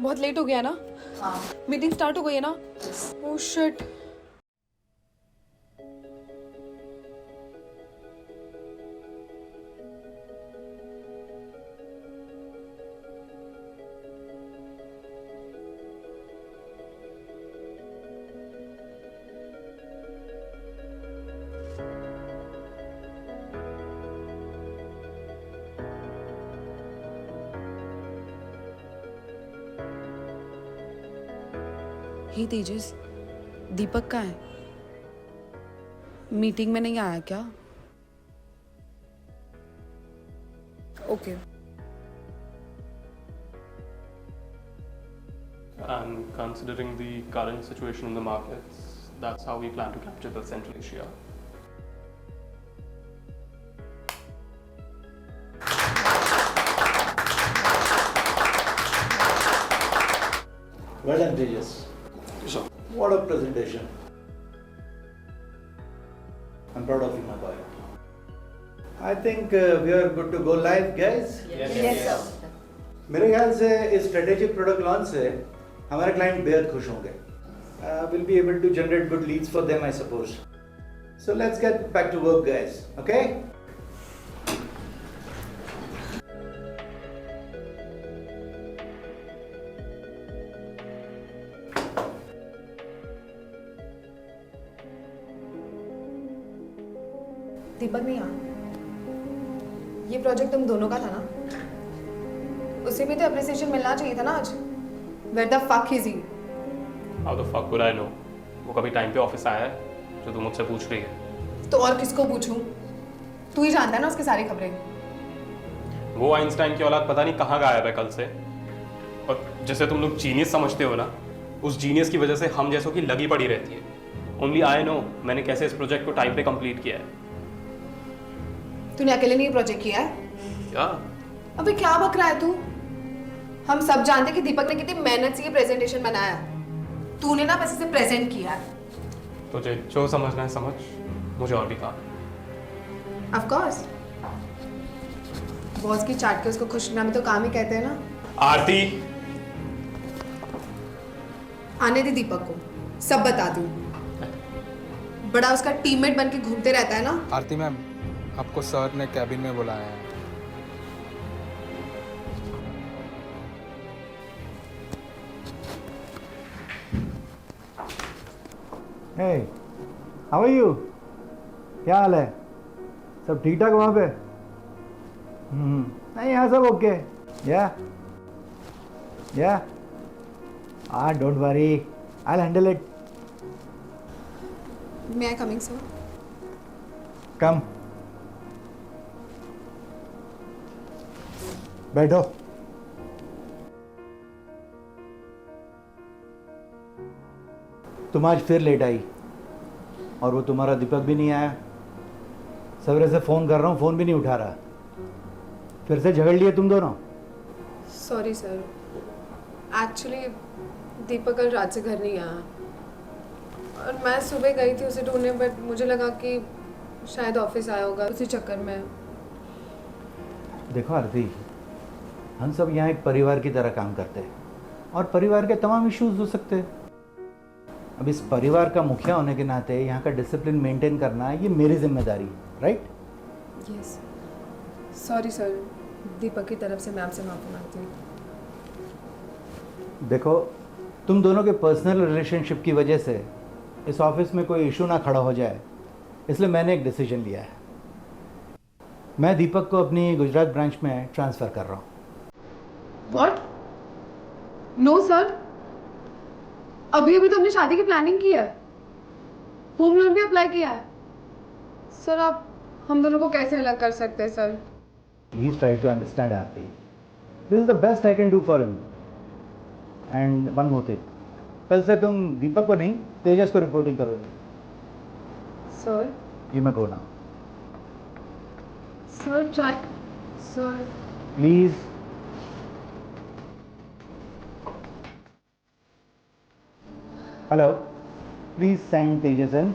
बहुत लेट हो गया ना। हाँ। मीटिंग स्टार्ट हो गई है ना। Oh shit. हे तेजस, दीपक कहाँ है? मीटिंग में नहीं आया क्या? Okay. And considering the current situation in the markets, that's how we plan to capture the Central Asia. Well done, Tejas. Sure. What a presentation. I'm proud of you, my boy. I think we are good to go live, guys. Yes, sir. मेरे ख्याल से इस strategic product launch से हमारे client बेहद खुश होंगे. We'll be able to generate good leads for them, I suppose. So let's get back to work, guys. Okay? दीपक नहीं आया। ये प्रोजेक्ट तुम दोनों का था ना? उसे भी तो अप्रिसिएशन मिलना चाहिए था ना आज। Where the fuck is he? How the fuck would I know? वो कभी टाइम पे ऑफिस आया है जो तू मुझसे पूछ रही है? तो और किसको पूछूं? तू ही जानता है ना उसकी सारी खबरें। वो आइंस्टाइन की औलाद पता नहीं कहाँ गायब है कल से। और जैसे तुम लोग जीनियस समझते हो ना, उस जीनियस की वजह से हम जैसों की लगी पड़ी रहती है। ओनली आई नो मैंने कैसे इस प्रोजेक्ट को टाइम पे कंप्लीट किया है। तूने अकेले नहीं प्रोजेक्ट किया है? क्या? अबे क्या बक रहा है तू? हम सब जानते कि दीपक ने कितनी मेहनत से ये प्रेजेंटेशन बनाया। तूने ना बस इसे प्रेजेंट किया है। तुझे जो समझना है समझ, मुझे और भी कहा। Of course. बॉस की चाट के उसको खुश करना भी तो काम ही कहते हैं ना। आरती, आने दे दीपक को, सब बता दूं। बड़ा उसका टीममेट बन के घूमते रहता है ना। आरती मैम, आपको सर ने कैबिन में बुलाया है। Hey, how are you? क्या हाल है? सब ठीक ठाक वहाँ पे? नहीं यहाँ सब okay. Yeah. Don't worry. I'll handle it. May I coming, sir? Come. बैठो. तुम आज फिर लेट आई और वो तुम्हारा दीपक भी नहीं आया. सवेरे से फ़ोन कर रहा हूँ, फ़ोन भी नहीं उठा रहा. फिर से झगड़ लिए तुम दोनों? सॉरी सर, एक्चुअली दीपक कल रात से घर नहीं आया और मैं सुबह गई थी उसे ढूंढने, बट मुझे लगा कि शायद ऑफिस आया होगा, उसी चक्कर में. देखो आरती, हम सब यहाँ एक परिवार की तरह काम करते हैं और परिवार के तमाम इश्यूज हो सकते हैं. अब इस परिवार का मुखिया होने के नाते यहाँ का डिसिप्लिन मेंटेन करना ये मेरी जिम्मेदारी है, राइट? यस. सॉरी सर, दीपक की तरफ से मैं आपसे माफ़ी मांगती हूँ. देखो, तुम दोनों के पर्सनल रिलेशनशिप की वजह से इस ऑफिस में कोई इशू ना खड़ा हो जाए, इसलिए मैंने एक डिसीजन लिया है. मैं दीपक को अपनी गुजरात ब्रांच में ट्रांसफ़र कर रहा हूँ. व्हाट? नो सर, अभी अभी तो हमने शादी की प्लानिंग की है, होम लोन भी अप्लाई किया है. सर आप हम दोनों को कैसे अलग कर सकते हैं sir? Please try to understand Aarti. This is the best I can do for him. And one more thing. कल से तुम दीपक को नहीं, तेजस को रिपोर्टिंग करोगे. Sir. You may go now. Sir try. Sir. Please. Hello. Please send Tejas in.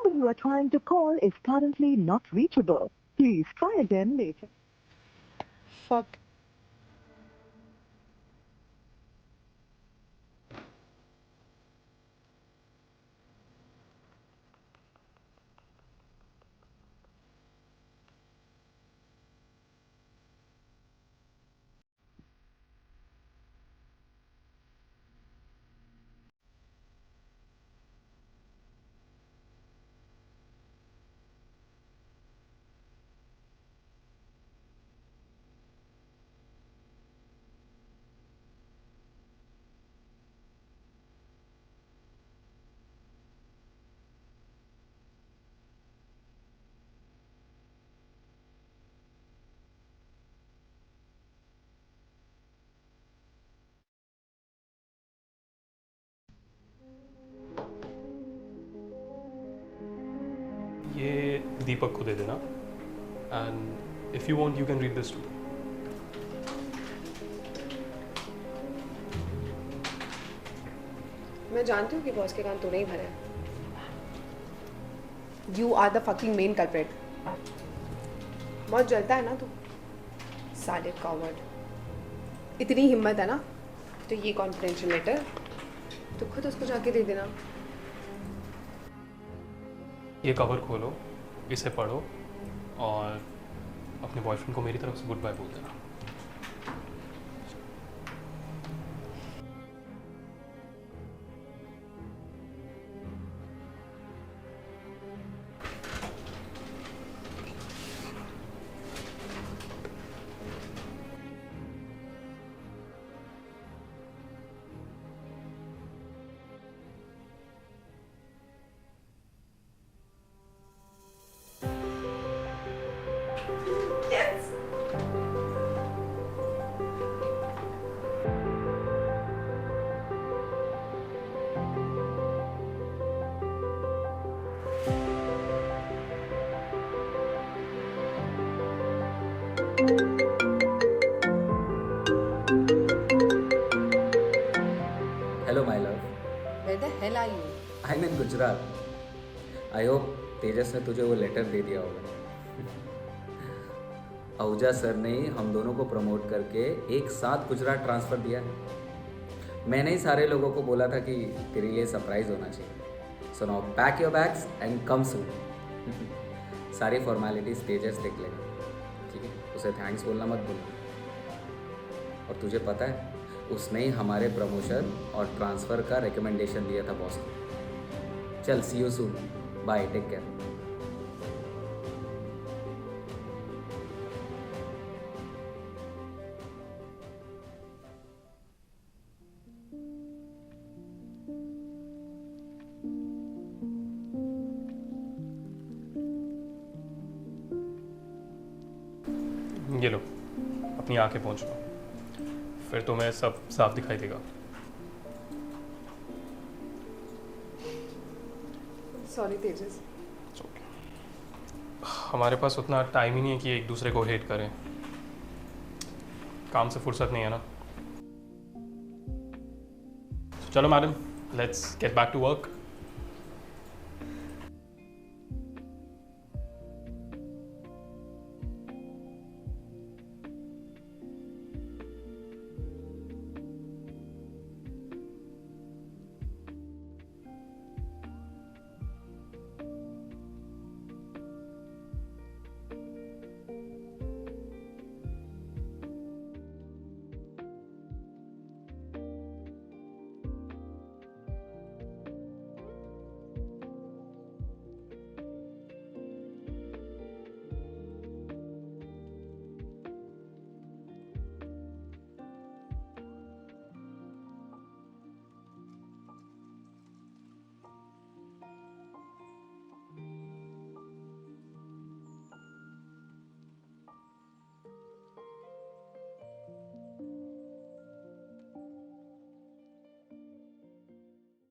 number you are trying to call is currently not reachable. Please try again later. Fuck. ये दीपक को दे देना and if you want you can read this too. मैं जानती हूँ कि boss के कान तूने ही भरे हैं. You are the fucking main culprit. बहुत जलता है ना तू, साले कॉवर्ड. इतनी हिम्मत है ना तो ये कॉन्फिडेंशियल लेटर तो खुद उसको जाके दे देना. ये कवर खोलो, इसे पढ़ो और अपने बॉयफ्रेंड को मेरी तरफ से गुड बाय बोल देना. Hello, my love. Where the hell are you? I'm in Gujarat. I hope तेजस ने तुझे वो लेटर दे दिया होगा. आहूजा सर ने हम दोनों को प्रमोट करके एक साथ गुजरात ट्रांसफ़र दिया है. मैंने ही सारे लोगों को बोला था कि तेरे लिए सरप्राइज होना चाहिए. So now pack your bags and come soon. सारी फॉर्मेलिटीज तेजस देख लेगा, ठीक है? उसे थैंक्स बोलना मत भूलना. और तुझे पता है उसने ही हमारे प्रमोशन और ट्रांसफ़र का रिकमेंडेशन दिया था बॉस को. चल, see you soon. Bye, take care. ये लो, अपनी आंखें पहुँच लो, फिर तुम्हें सब साफ दिखाई देगा. सॉरी तेजस. हमारे पास उतना टाइम ही नहीं है कि एक दूसरे को हेट करें. काम से फुर्सत नहीं है ना. चलो madam, let's get back to work.